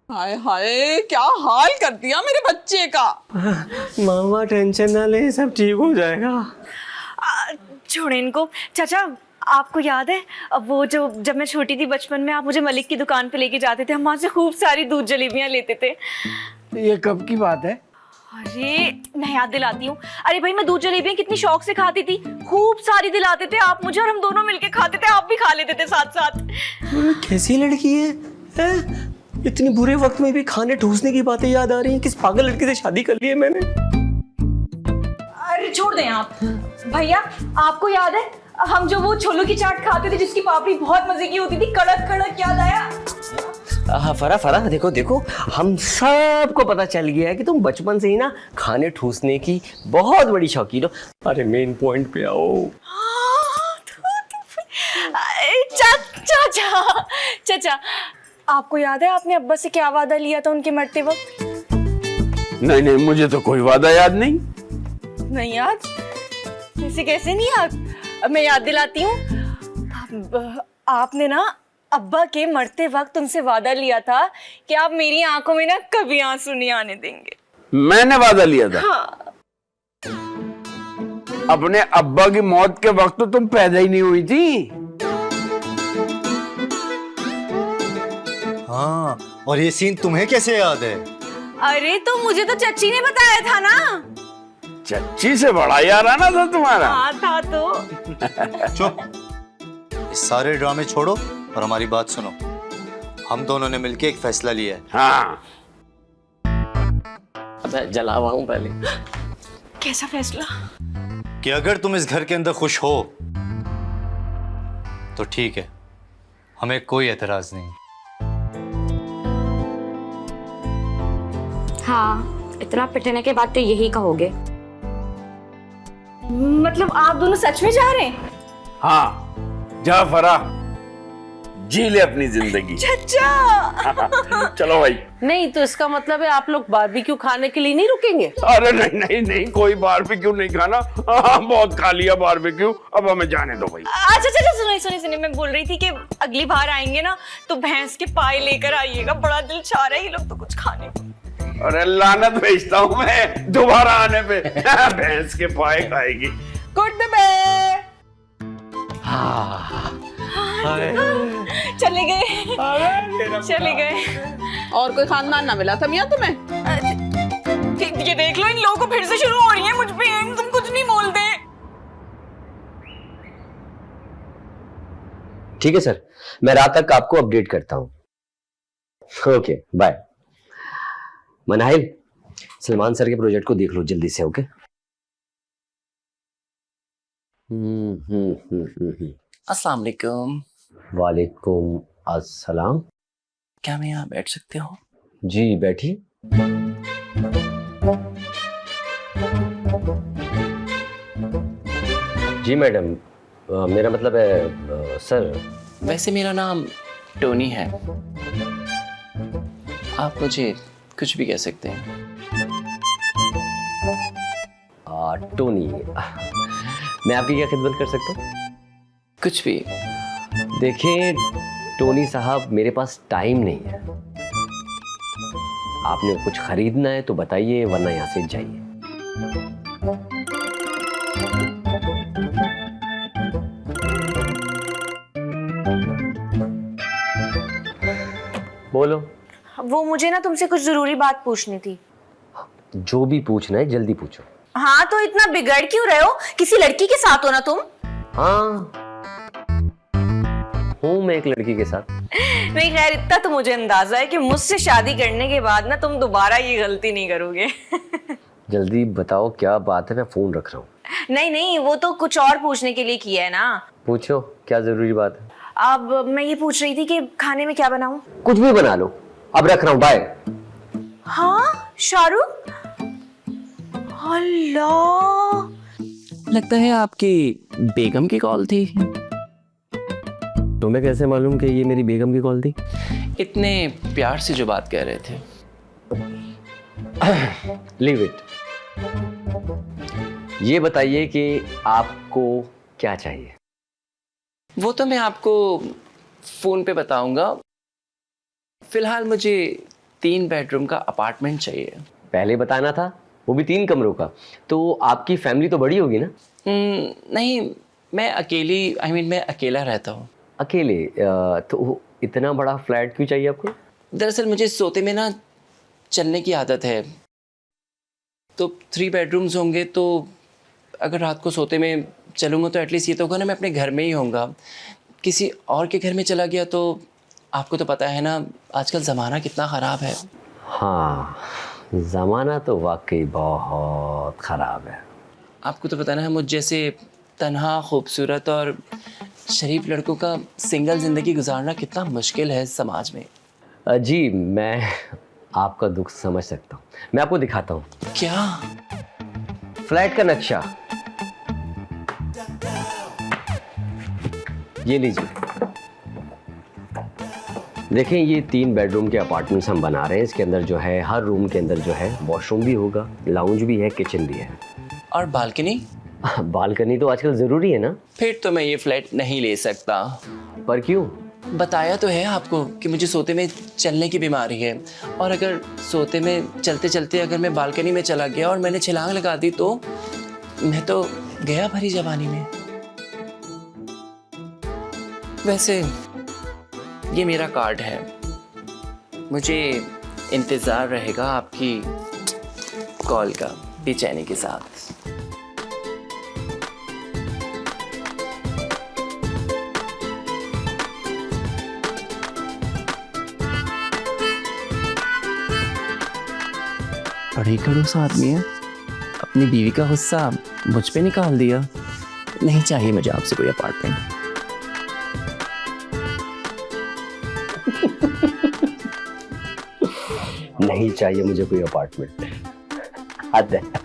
हाय हाय, क्या हाल कर दिया मेरे बच्चे का। मामा टेंशन ना ले, सब ठीक हो जाएगा। छोड़े इनको। चाचा, आपको याद है वो जो जब मैं छोटी थी बचपन में आप मुझे मलिक की दुकान पे लेके जाते थे, हम वहां से खूब सारी दूध जलेबियां लेते थे। ये कब की बात है? अरे मैं याद दिलाती हूँ। अरे भाई, मैं दूध जलेबियां कितनी शौक से खाती थी, खूब सारी दिलाते थे आप मुझे और हम दोनों मिलके खाते थे, आप भी खा लेते थे साथ साथ। कैसी लड़की है, हैं? इतनी बुरे वक्त में भी खाने ठूसने की बातें याद आ रही हैं। किस पागल लड़की से शादी कर ली है मैंने। अरे छोड़ दें आप भैया, आपको याद है हम जो वो छोलों की चाट खाते थे जिसकी पापड़ी बहुत मजे की होती थी, कड़क कड़क, याद आया? फरा फरा, देखो देखो, हम सबको पता चल गया है कि तुम बचपन से ही ना खाने ठूसने की बहुत बड़ी शौकीन हो। अरे मेन पॉइंट पे आओ। चाचा चाचा, आपको याद है आपने अब्बा से क्या वादा लिया था उनके मरते वक्त? नहीं नहीं, मुझे तो कोई वादा याद नहीं। नहीं याद? ऐसे कैसे नहीं याद? मैं याद दिलाती हूँ। आपने ना अब्बा के मरते वक्त उनसे वादा लिया था कि आप मेरी आंखों में ना कभी आंसू नहीं आने देंगे। मैंने वादा लिया था? हाँ। अपने अब्बा की मौत के वक्त तो तुम पैदा ही नहीं हुई थी। हाँ, और ये सीन तुम्हें कैसे याद है? अरे तो मुझे तो चच्ची ने बताया था ना। चच्ची से बड़ा याराना था तुम्हारा। हाँ था तो। चुप, इस सारे ड्रामे छोड़ो और हमारी बात सुनो। हम दोनों ने मिलके एक फैसला लिया है। हाँ, अबे जलावाऊं पहले। कैसा फैसला? कि अगर तुम इस घर के अंदर खुश हो तो ठीक है, हमें कोई एतराज नहीं। हाँ, इतना पिटने के बाद तो यही कहोगे। मतलब आप दोनों सच में जा रहे हैं? हाँ, जा फरा, जी ले अपनी जिंदगी। चाचा। चलो भाई। नहीं तो इसका मतलब है आप लोग बारबेक्यू खाने के लिए नहीं रुकेंगे? अरे नहीं नहीं नहीं, कोई बारबेक्यू नहीं खाना। हाँ, बहुत खा लिया बारबेक्यू, अब हमें जाने दो भाई। अच्छा अच्छा, सुनिए सुनिए सुनिए, मैं बोल रही थी कि अगली बार आएंगे ना तो भैंस के पाए लेकर आइएगा, बड़ा दिल चाह रहा है ये लोग तो कुछ खाने को। अरे लानत भेजता हूँ मैं दोबारा आने पे। भैंस के पाए खाएगी। गुड बे। चले गए चले गए। और कोई खानदान ना मिला था मियां तुम्हें? ये देख लो, इन लोगों को फिर से शुरू हो रही है मुझ पे, तुम कुछ नहीं बोलते। ठीक है सर, मैं रात तक आपको अपडेट करता हूँ। Okay bye. Manahil, Salman sir के प्रोजेक्ट को देख लो जल्दी से। ओके। अस्सलाम वालेकुम। वालेकुम अस्सलाम। क्या मैं यहाँ बैठ सकते हो? जी बैठी। जी मैडम, मेरा मतलब है सर। वैसे मेरा नाम टोनी है, आप मुझे कुछ भी कह सकते हैं। टोनी, मैं आपकी क्या खिदमत कर सकता हूँ? कुछ भी। देखिए टोनी साहब, मेरे पास टाइम नहीं है। आपने कुछ खरीदना है तो बताइए, वरना यहाँ से जाइए। बोलो। वो मुझे ना तुमसे कुछ जरूरी बात पूछनी थी। जो भी पूछना है जल्दी पूछो। हाँ तो इतना बिगड़ क्यों रहे हो? किसी लड़की के साथ हो ना तुम? हाँ हूँ मैं एक लड़की के साथ। नहीं खैर, इतना तो मुझे अंदाजा है कि मुझसे शादी करने के बाद ना तुम दोबारा ये गलती नहीं करोगे। जल्दी बताओ क्या बात है, मैं फोन रख रहा हूँ। नहीं नहीं, वो तो कुछ और पूछने के लिए किया है ना। पूछो क्या जरूरी बात है। अब मैं ये पूछ रही थी कि खाने में क्या बनाऊं? कुछ भी बना लो, अब रख रहा हूँ, बाय। हाँ शाहरुख, अल्लाह, लगता है आपकी बेगम की कॉल थी। तुम्हें कैसे मालूम कि ये मेरी बेगम की कॉल थी? इतने प्यार से जो बात कह रहे थे। Leave it. ये बताइए कि आपको क्या चाहिए? वो तो मैं आपको फोन पे बताऊंगा। फिलहाल मुझे 3 बेडरूम का अपार्टमेंट चाहिए। पहले बताना था, वो भी 3 कमरों का। तो आपकी फैमिली तो बड़ी होगी ना? नहीं, मैं अकेला रहता हूँ। अकेले? तो इतना बड़ा फ्लैट क्यों चाहिए आपको? दरअसल मुझे सोते में ना चलने की आदत है, तो 3 बेडरूम्स होंगे तो अगर रात को सोते में चलूँगा तो एटलीस्ट ये तो होगा ना मैं अपने घर में ही होऊंगा। किसी और के घर में चला गया तो आपको तो पता है ना आजकल ज़माना कितना ख़राब है। हाँ, ज़माना तो वाकई बहुत ख़राब है। आपको तो पता है ना मुझ जैसे तन्हा, खूबसूरत और शरीफ लड़कों का सिंगल ज़िंदगी गुजारना कितना मुश्किल है समाज में। जी, मैं आपका दुख समझ सकता हूँ। मैं आपको दिखाता हूँ। क्या? फ्लैट का नक्शा ये लीजिए। देखें, ये 3 बेडरूम के अपार्टमेंट्स हम बना रहे हैं। इसके अंदर जो है, हर रूम के अंदर जो है वॉशरूम भी होगा, लाउंज भी है, किचन भी है। और बालकनी? बालकनी तो आजकल ज़रूरी है ना। फिर तो मैं ये फ्लैट नहीं ले सकता। पर क्यों? बताया तो है आपको कि मुझे सोते में चलने की बीमारी है, और अगर सोते में चलते चलते अगर मैं बालकनी में चला गया और मैंने छलांग लगा दी तो मैं तो गया भरी जवानी में। वैसे ये मेरा कार्ड है, मुझे इंतज़ार रहेगा आपकी कॉल का बेचैनी के साथ। बड़ी खड़ूस आदमी है, अपनी बीवी का गुस्सा मुझ पे निकाल दिया। नहीं चाहिए मुझे आपसे कोई अपार्टमेंट। नहीं चाहिए मुझे कोई अपार्टमेंट। हद है।